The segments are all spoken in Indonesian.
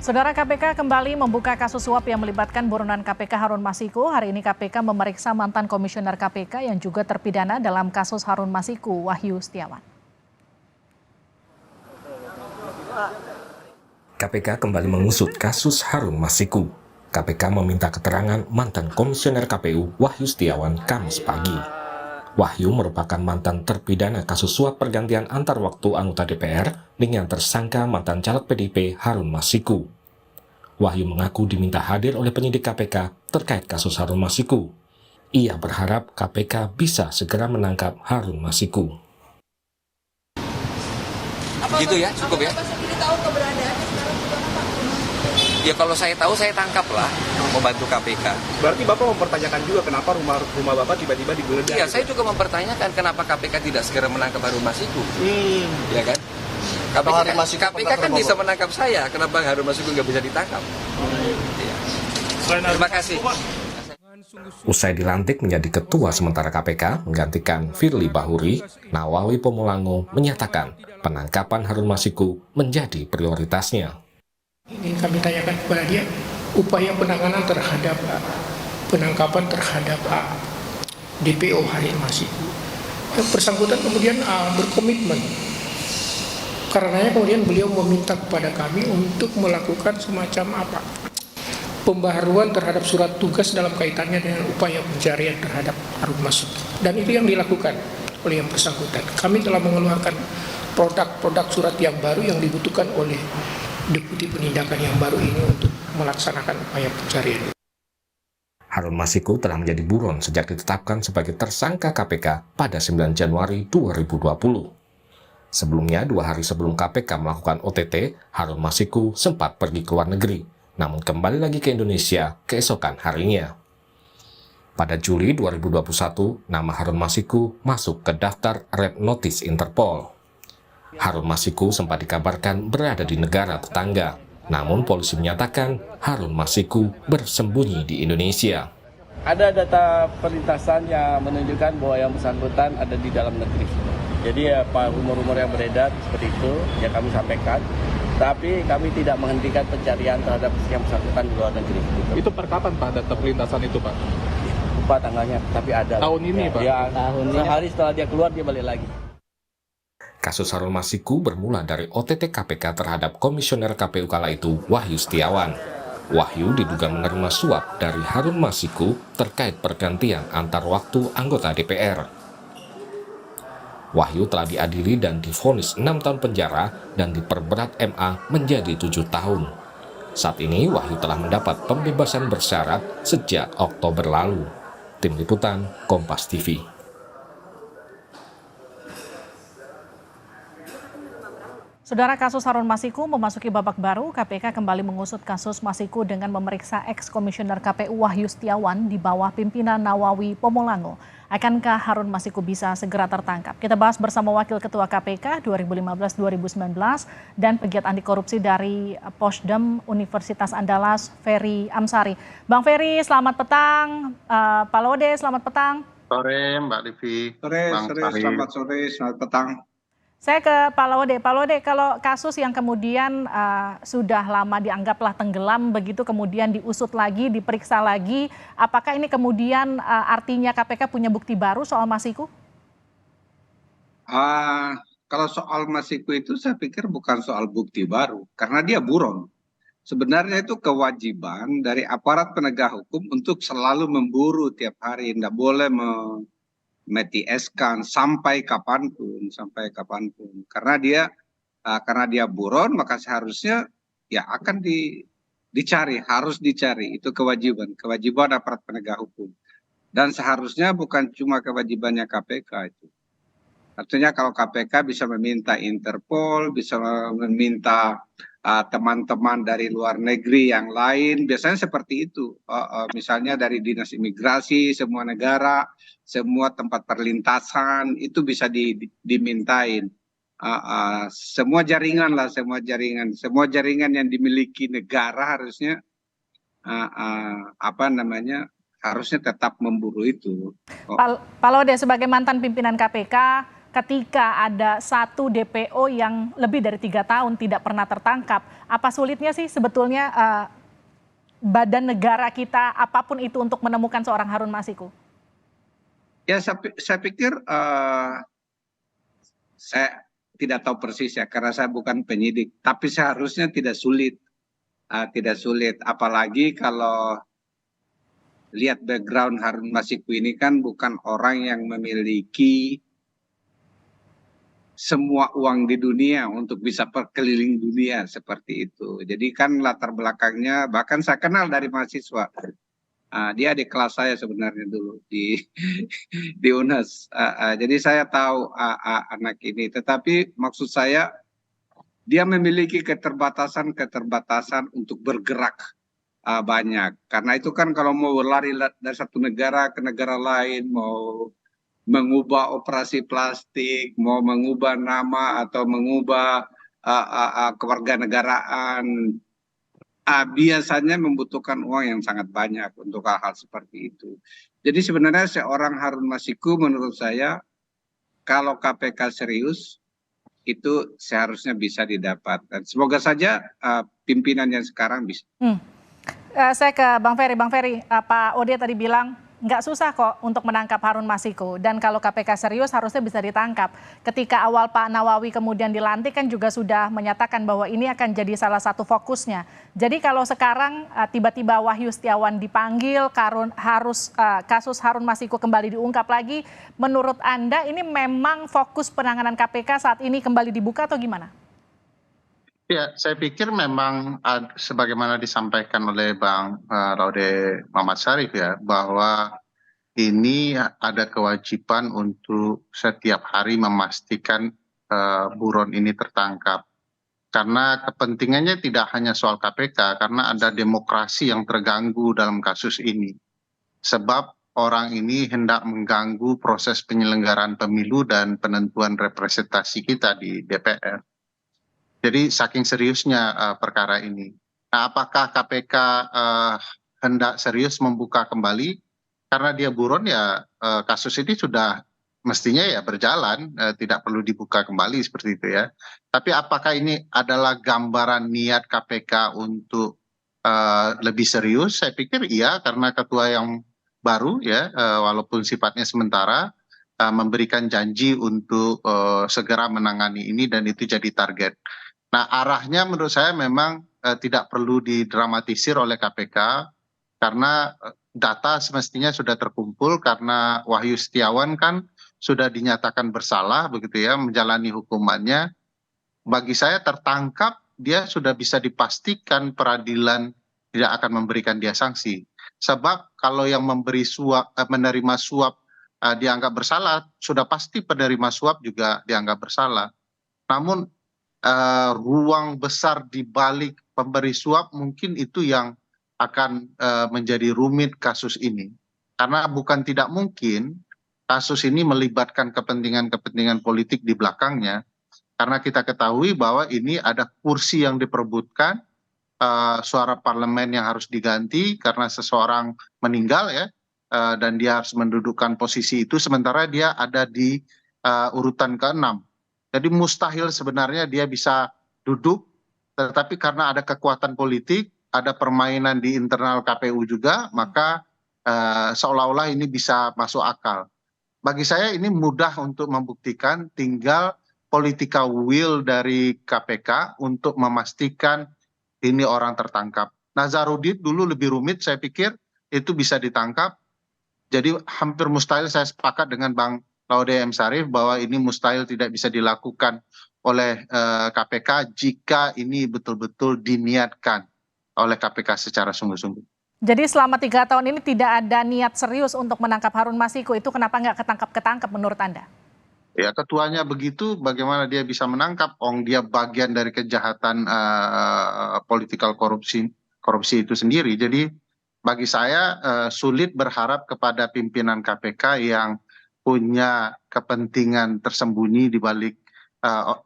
Saudara, KPK kembali membuka kasus suap yang melibatkan buronan KPK Harun Masiku. Hari ini KPK memeriksa mantan komisioner KPK yang juga terpidana dalam kasus Harun Masiku, Wahyu Setiawan. KPK kembali mengusut kasus Harun Masiku. KPK meminta keterangan mantan komisioner KPU Wahyu Setiawan Kamis pagi. Wahyu merupakan mantan terpidana kasus suap pergantian antar waktu anggota DPR dengan tersangka mantan caleg PDIP Harun Masiku. Wahyu mengaku diminta hadir oleh penyidik KPK terkait kasus Harun Masiku. Ia berharap KPK bisa segera menangkap Harun Masiku. Gitu ya, cukup ya. Ya kalau saya tahu saya tangkap lah, membantu KPK. Berarti Bapak mempertanyakan juga kenapa rumah Bapak tiba-tiba digeledah? Iya, saya juga mempertanyakan kenapa KPK tidak segera menangkap Harun Masiku. Ya kan? KPK kan bisa menangkap saya, kenapa Harun Masiku nggak bisa ditangkap? Ya. Terima kasih. Usai dilantik menjadi ketua sementara KPK menggantikan Firly Bahuri, Nawawi Pomolango menyatakan penangkapan Harun Masiku menjadi prioritasnya. Ini kami tanyakan kepada dia upaya penanganan terhadap penangkapan terhadap DPO Harun Masiku. Yang bersangkutan kemudian berkomitmen. Karenanya kemudian beliau meminta kepada kami untuk melakukan semacam pembaharuan terhadap surat tugas dalam kaitannya dengan upaya pencarian terhadap Harun Masiku. Dan itu yang dilakukan oleh yang bersangkutan. Kami telah mengeluarkan produk-produk surat yang baru yang dibutuhkan oleh Deputi Penindakan yang baru ini untuk melaksanakan upaya pencarian. Harun Masiku telah menjadi buron sejak ditetapkan sebagai tersangka KPK pada 9 Januari 2020. Sebelumnya, 2 hari sebelum KPK melakukan OTT, Harun Masiku sempat pergi ke luar negeri, namun kembali lagi ke Indonesia keesokan harinya. Pada Juli 2021, nama Harun Masiku masuk ke daftar Red Notice Interpol. Harun Masiku sempat dikabarkan berada di negara tetangga, namun polisi menyatakan Harun Masiku bersembunyi di Indonesia. Ada data perlintasan yang menunjukkan bahwa yang bersangkutan ada di dalam negeri. Jadi rumor-rumor yang beredar seperti itu yang kami sampaikan. Tapi kami tidak menghentikan pencarian terhadap yang bersangkutan di luar negeri. Itu per kapan Pak data perlintasan itu Pak? Lupa tanggalnya, tapi ada. Tahun ini Pak? Ya, sehari setelah dia keluar dia balik lagi. Kasus Harun Masiku bermula dari OTT KPK terhadap komisioner KPU kala itu Wahyu Setiawan. Wahyu diduga menerima suap dari Harun Masiku terkait pergantian antar waktu anggota DPR. Wahyu telah diadili dan divonis 6 tahun penjara dan diperberat MA menjadi 7 tahun. Saat ini Wahyu telah mendapat pembebasan bersyarat sejak Oktober lalu. Tim Liputan Kompas TV. Saudara, kasus Harun Masiku memasuki babak baru. KPK kembali mengusut kasus Masiku dengan memeriksa ex-komisioner KPU Wahyu Setiawan di bawah pimpinan Nawawi Pomolango. Akankah Harun Masiku bisa segera tertangkap? Kita bahas bersama Wakil Ketua KPK 2015-2019 dan pegiat anti korupsi dari Posdem Universitas Andalas, Ferry Amsari. Bang Ferry, selamat petang. Pak Laude, selamat petang. Sore Mbak Livi. Selamat sore, selamat petang. Saya ke Pak Laude. Pak Laude, kalau kasus yang kemudian sudah lama dianggaplah tenggelam, begitu kemudian diusut lagi, diperiksa lagi, apakah ini kemudian artinya KPK punya bukti baru soal Masiku? Kalau soal Masiku itu saya pikir bukan soal bukti baru, karena dia buron. Sebenarnya itu kewajiban dari aparat penegak hukum untuk selalu memburu tiap hari, tidak boleh metieskan sampai kapanpun. Karena dia buron, maka seharusnya ya akan harus dicari. Itu kewajiban aparat penegak hukum. Dan seharusnya bukan cuma kewajibannya KPK itu. Artinya kalau KPK bisa meminta Interpol, bisa meminta teman-teman dari luar negeri yang lain, biasanya seperti itu. Misalnya dari Dinas Imigrasi, semua negara, semua tempat perlintasan, itu bisa dimintain. Semua jaringan yang dimiliki negara harusnya harusnya tetap memburu itu. Pak Laude, sebagai mantan pimpinan KPK, ketika ada satu DPO yang lebih dari 3 tahun tidak pernah tertangkap? Apa sulitnya sih sebetulnya badan negara kita apapun itu untuk menemukan seorang Harun Masiku? Ya, saya pikir saya tidak tahu persis ya, karena saya bukan penyidik. Tapi seharusnya tidak sulit, Apalagi kalau lihat background Harun Masiku ini kan bukan orang yang memiliki semua uang di dunia untuk bisa berkeliling dunia seperti itu. Jadi kan latar belakangnya, bahkan saya kenal dari mahasiswa. Dia adik kelas saya sebenarnya dulu di di UNAS. Jadi saya tahu anak ini. Tetapi maksud saya dia memiliki keterbatasan untuk bergerak banyak. Karena itu kan kalau mau berlari dari satu negara ke negara lain, mau mengubah operasi plastik, mau mengubah nama atau mengubah kewarganegaraan, biasanya membutuhkan uang yang sangat banyak untuk hal-hal seperti itu. Jadi sebenarnya seorang Harun Masiku menurut saya kalau KPK serius itu seharusnya bisa didapat. Dan semoga saja pimpinan yang sekarang bisa. Saya ke Bang Ferry. Bang Ferry, Pak Ode tadi bilang nggak susah kok untuk menangkap Harun Masiku. Dan kalau KPK serius harusnya bisa ditangkap. Ketika awal Pak Nawawi kemudian dilantik kan juga sudah menyatakan bahwa ini akan jadi salah satu fokusnya. Jadi kalau sekarang tiba-tiba Wahyu Setiawan dipanggil, kasus Harun Masiku kembali diungkap lagi, menurut Anda ini memang fokus penanganan KPK saat ini kembali dibuka atau gimana? Ya, saya pikir memang sebagaimana disampaikan oleh Bang Laude Muhammad Syarif ya, bahwa ini ada kewajiban untuk setiap hari memastikan buron ini tertangkap. Karena kepentingannya tidak hanya soal KPK, karena ada demokrasi yang terganggu dalam kasus ini. Sebab orang ini hendak mengganggu proses penyelenggaraan pemilu dan penentuan representasi kita di DPR. Jadi saking seriusnya perkara ini. Nah, apakah KPK hendak serius membuka kembali? Karena dia buron ya kasus ini sudah mestinya ya berjalan, tidak perlu dibuka kembali seperti itu ya. Tapi apakah ini adalah gambaran niat KPK untuk lebih serius? Saya pikir iya, karena ketua yang baru ya, walaupun sifatnya sementara, memberikan janji untuk segera menangani ini dan itu jadi target. Nah, arahnya menurut saya memang tidak perlu didramatisir oleh KPK karena data semestinya sudah terkumpul, karena Wahyu Setiawan kan sudah dinyatakan bersalah begitu ya, menjalani hukumannya. Bagi saya tertangkap dia sudah bisa dipastikan peradilan tidak akan memberikan dia sanksi. Sebab kalau yang menerima suap dianggap bersalah, sudah pasti penerima suap juga dianggap bersalah. Namun ruang besar di balik pemberi suap mungkin itu yang akan menjadi rumit kasus ini. Karena bukan tidak mungkin kasus ini melibatkan kepentingan-kepentingan politik di belakangnya. Karena kita ketahui bahwa ini ada kursi yang diperebutkan, suara parlemen yang harus diganti karena seseorang meninggal ya, dan dia harus mendudukkan posisi itu sementara dia ada di urutan ke-6. Jadi mustahil sebenarnya dia bisa duduk, tetapi karena ada kekuatan politik, ada permainan di internal KPU juga, maka seolah-olah ini bisa masuk akal. Bagi saya ini mudah untuk membuktikan, tinggal political will dari KPK untuk memastikan ini orang tertangkap. Nazarudin dulu lebih rumit, saya pikir itu bisa ditangkap. Jadi hampir mustahil, saya sepakat dengan Bang Laude M. Syarif bahwa ini mustahil tidak bisa dilakukan oleh KPK jika ini betul-betul diniatkan oleh KPK secara sungguh-sungguh. Jadi selama 3 tahun ini tidak ada niat serius untuk menangkap Harun Masiku, itu kenapa nggak ketangkap menurut Anda? Ya, ketuanya begitu, bagaimana dia bisa menangkap? Dia bagian dari kejahatan political korupsi itu sendiri. Jadi bagi saya sulit berharap kepada pimpinan KPK yang punya kepentingan tersembunyi di balik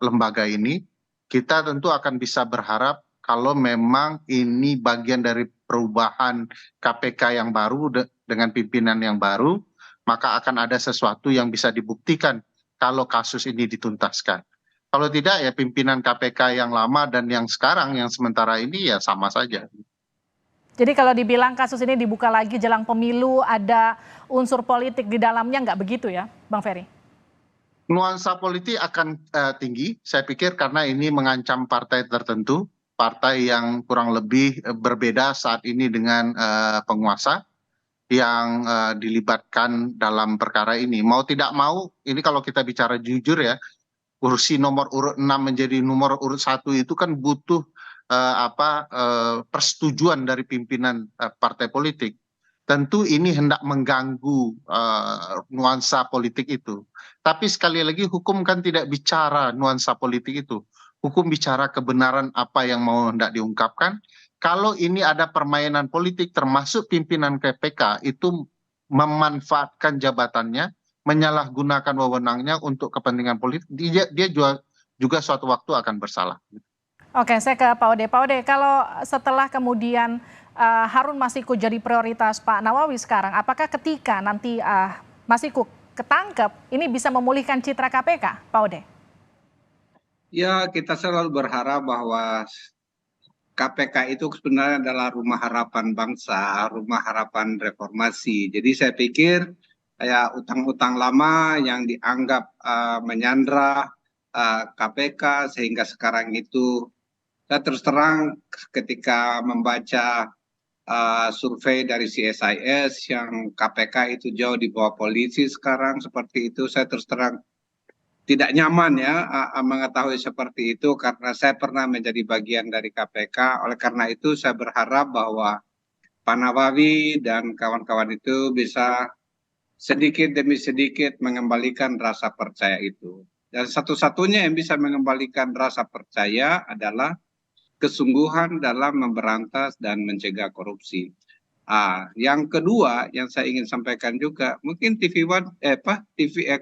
lembaga ini. Kita tentu akan bisa berharap kalau memang ini bagian dari perubahan KPK yang baru dengan pimpinan yang baru, maka akan ada sesuatu yang bisa dibuktikan kalau kasus ini dituntaskan. Kalau tidak ya pimpinan KPK yang lama dan yang sekarang yang sementara ini ya sama saja. Jadi kalau dibilang kasus ini dibuka lagi jelang pemilu, ada unsur politik di dalamnya, nggak begitu ya, Bang Ferry? Nuansa politik akan tinggi, saya pikir, karena ini mengancam partai tertentu, partai yang kurang lebih berbeda saat ini dengan penguasa yang dilibatkan dalam perkara ini. Mau tidak mau, ini kalau kita bicara jujur ya, kursi nomor urut 6 menjadi nomor urut 1 itu kan butuh persetujuan dari pimpinan partai politik. Tentu ini hendak mengganggu nuansa politik itu. Tapi sekali lagi hukum kan tidak bicara nuansa politik itu. Hukum bicara kebenaran apa yang mau hendak diungkapkan. Kalau ini ada permainan politik termasuk pimpinan KPK itu memanfaatkan jabatannya, menyalahgunakan wewenangnya untuk kepentingan politik, dia juga suatu waktu akan bersalah. Oke, saya ke Pak Ode. Pak Ode, kalau setelah kemudian Harun Masiku jadi prioritas Pak Nawawi sekarang, apakah ketika nanti Masiku ketangkep, ini bisa memulihkan citra KPK, Pak Ode? Ya, kita selalu berharap bahwa KPK itu sebenarnya adalah rumah harapan bangsa, rumah harapan reformasi. Jadi saya pikir kayak utang-utang lama yang dianggap menyandra KPK sehingga sekarang itu saya terus terang ketika membaca survei dari CSIS yang KPK itu jauh di bawah polisi sekarang seperti itu, saya terus terang tidak nyaman ya mengetahui seperti itu karena saya pernah menjadi bagian dari KPK. Oleh karena itu saya berharap bahwa Pak Nawawi dan kawan-kawan itu bisa sedikit demi sedikit mengembalikan rasa percaya itu. Dan satu-satunya yang bisa mengembalikan rasa percaya adalah kesungguhan dalam memberantas dan mencegah korupsi. Yang kedua yang saya ingin sampaikan juga, mungkin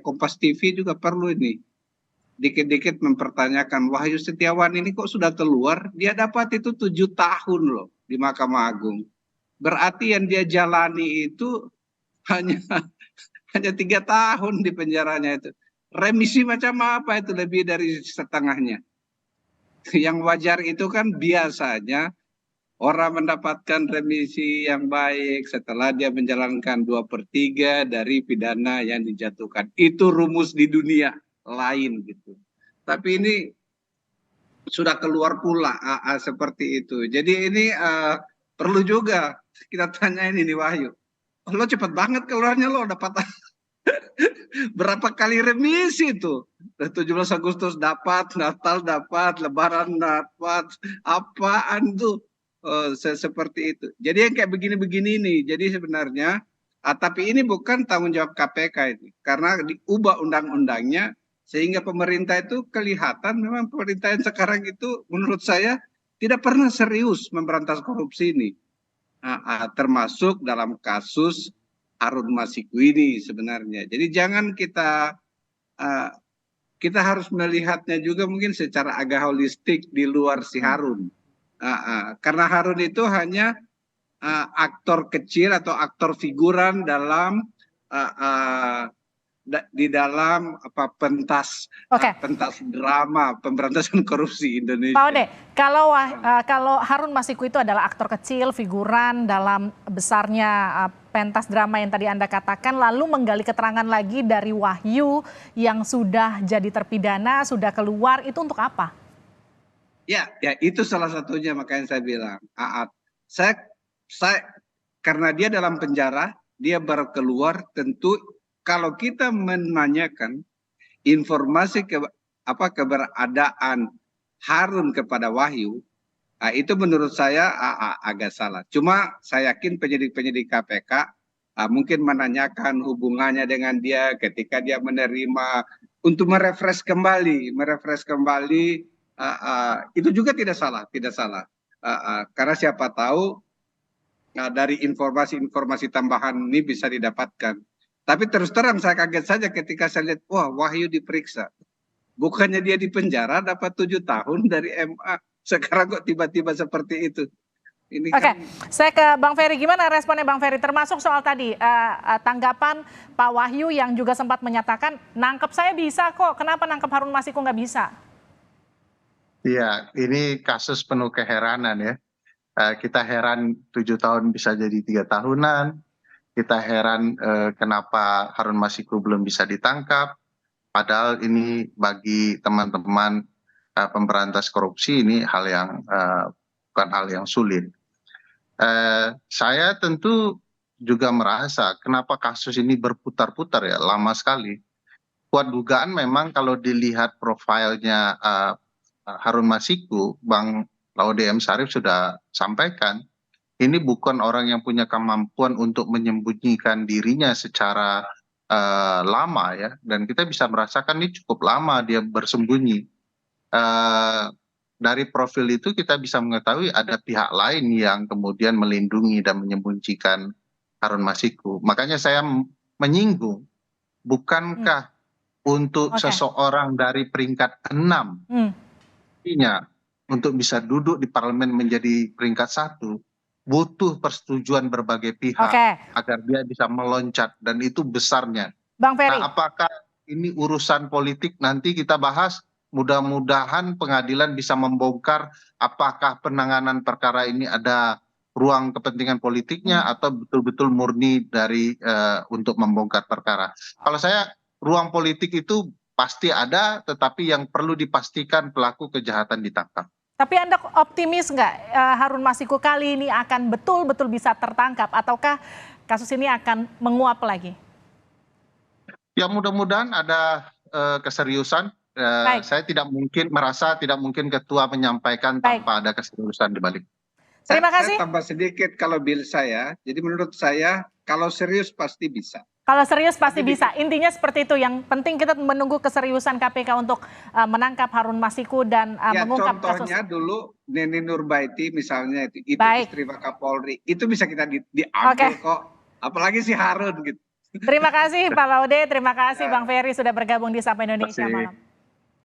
Kompas TV juga perlu ini dikit-dikit mempertanyakan Wahyu Setiawan ini kok sudah keluar, dia dapat itu 7 tahun loh di Mahkamah Agung. Berarti yang dia jalani itu hanya 3 tahun di penjaranya itu. Remisi macam apa itu lebih dari setengahnya. Yang wajar itu kan biasanya orang mendapatkan remisi yang baik setelah dia menjalankan 2/3 dari pidana yang dijatuhkan. Itu rumus di dunia lain gitu. Tapi ini sudah keluar pula seperti itu. Jadi ini perlu juga kita tanyain ini Wahyu. Lo cepet banget keluarnya lo dapat berapa kali remisi itu? 17 Agustus dapat, Natal dapat, Lebaran dapat, apaan tuh seperti itu. Jadi yang kayak begini-begini nih. Jadi sebenarnya, tapi ini bukan tanggung jawab KPK ini, karena diubah undang-undangnya sehingga pemerintah itu kelihatan memang pemerintah yang sekarang itu menurut saya tidak pernah serius memberantas korupsi ini, termasuk dalam kasus Harun Masiku ini sebenarnya. Jadi jangan kita harus melihatnya juga mungkin secara agak holistik di luar si Harun. Karena Harun itu hanya aktor kecil atau aktor figuran dalam di dalam pentas drama pemberantasan korupsi Indonesia. Pak Ode, kalau Harun Masiku itu adalah aktor kecil, figuran dalam besarnya pentas drama yang tadi Anda katakan, lalu menggali keterangan lagi dari Wahyu yang sudah jadi terpidana, sudah keluar, itu untuk apa? Ya itu salah satunya, makanya saya bilang, saya karena dia dalam penjara, dia baru keluar, tentu kalau kita menanyakan informasi keberadaan Harun kepada Wahyu, itu menurut saya agak salah. Cuma saya yakin penyidik-penyidik KPK mungkin menanyakan hubungannya dengan dia ketika dia menerima untuk merefresh kembali, itu juga tidak salah. Karena siapa tahu dari informasi tambahan ini bisa didapatkan. Tapi terus terang saya kaget saja ketika saya lihat, wah Wahyu diperiksa. Bukannya dia di penjara dapat 7 tahun dari MA. Sekarang kok tiba-tiba seperti itu. Ini Oke, kan saya ke Bang Ferry. Gimana responnya Bang Ferry? Termasuk soal tadi tanggapan Pak Wahyu yang juga sempat menyatakan, nangkep saya bisa kok, kenapa nangkep Harun Masiku nggak bisa? Iya, ini kasus penuh keheranan ya. Kita heran 7 tahun bisa jadi 3 tahunan. Kita heran kenapa Harun Masiku belum bisa ditangkap. Padahal ini bagi teman-teman pemberantas korupsi ini hal yang bukan hal yang sulit. Saya tentu juga merasa kenapa kasus ini berputar-putar ya, lama sekali. Kuat dugaan memang kalau dilihat profilnya Harun Masiku, Bang Laude M. Syarif sudah sampaikan, ini bukan orang yang punya kemampuan untuk menyembunyikan dirinya secara lama ya, dan kita bisa merasakan ini cukup lama dia bersembunyi. Dari profil itu kita bisa mengetahui ada pihak lain yang kemudian melindungi dan menyembunyikan Harun Masiku. Makanya saya menyinggung, bukankah untuk seseorang dari peringkat 6 artinya untuk bisa duduk di parlemen menjadi peringkat 1 butuh persetujuan berbagai pihak agar dia bisa meloncat, dan itu besarnya. Bang Ferry. Nah, apakah ini urusan politik nanti kita bahas? Mudah-mudahan pengadilan bisa membongkar apakah penanganan perkara ini ada ruang kepentingan politiknya atau betul-betul murni dari untuk membongkar perkara. Kalau saya, ruang politik itu pasti ada, tetapi yang perlu dipastikan pelaku kejahatan ditangkap. Tapi Anda optimis nggak Harun Masiku kali ini akan betul-betul bisa tertangkap, ataukah kasus ini akan menguap lagi? Ya mudah-mudahan ada keseriusan. Saya merasa tidak mungkin ketua menyampaikan tanpa ada keseriusan di balik. Terima kasih. Saya tambah sedikit kalau bil saya. Jadi menurut saya kalau serius pasti bisa. Kalau serius pasti bisa. Intinya seperti itu. Yang penting kita menunggu keseriusan KPK untuk menangkap Harun Masiku dan mengungkap kasus. Contohnya dulu Neni Nurbaiti misalnya itu istri Wakapolri. Itu bisa kita diambil kok. Apalagi si Harun gitu. Terima kasih Pak Laude, terima kasih Bang Ferry sudah bergabung di Sapa Indonesia Malam.